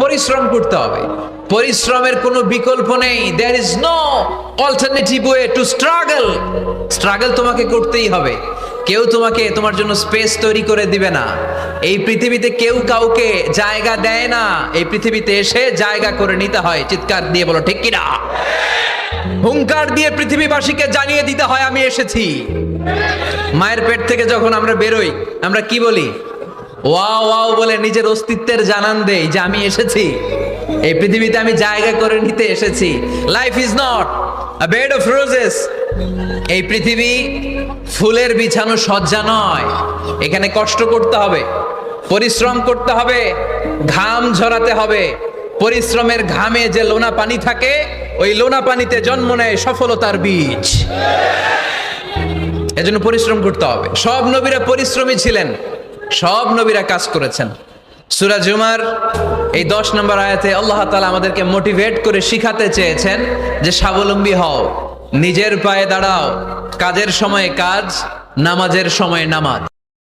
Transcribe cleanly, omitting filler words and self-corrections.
পরিশ্রম করতে হবে, পরিশ্রমের কোনো বিকল্প নেই। There is no alternative way to struggle. Struggle তোমাকে করতেই হবে। কেউ তোমাকে তোমার জন্য স্পেস তৈরি করে দিবে না। এই পৃথিবীতে কেউ কাউকে জায়গা দেয় না, এই পৃথিবীতে এসে জায়গা করে নিতে হয়। চিৎকার দিয়ে বলো ঠিক কিনা। হুঙ্কার দিয়ে পৃথিবীবাসীকে জানিয়ে দিতে হয় আমি এসেছি। মায়ের পেট থেকে যখন আমরা বেরোই, আমরা কি বলি? ওয়াও ওয়াও বলে নিজের অস্তিত্বের জানান দেই যে আমি এসেছি, এই পৃথিবীতে আমি জায়গা করে নিতে এসেছি। Life is not a bed of roses. এই পৃথিবী ফুলের বিছানো সজ্জা নয়। এখানে কষ্ট করতে হবে, পরিশ্রম করতে হবে, ঘাম ঝরাতে হবে। পরিশ্রমের ঘামে যে লোনা পানি থাকে, ওই লোনা পানিতে জন্ম নেয় সফলতার বীজ। এজন্য পরিশ্রম করতে হবে। সব নবীরা পরিশ্রমী ছিলেন, সব নবীরা কাজ করেছেন। সূরা জুমার এই 10 নম্বর আয়াতে আল্লাহ তাআলা আমাদেরকে মোটিভেট করে শিখাতে চেয়েছেন যে স্বাবলম্বী হও, নিজের পায়ে দাঁড়াও, কাজের সময় কাজ, নামাজের সময় নামাজ।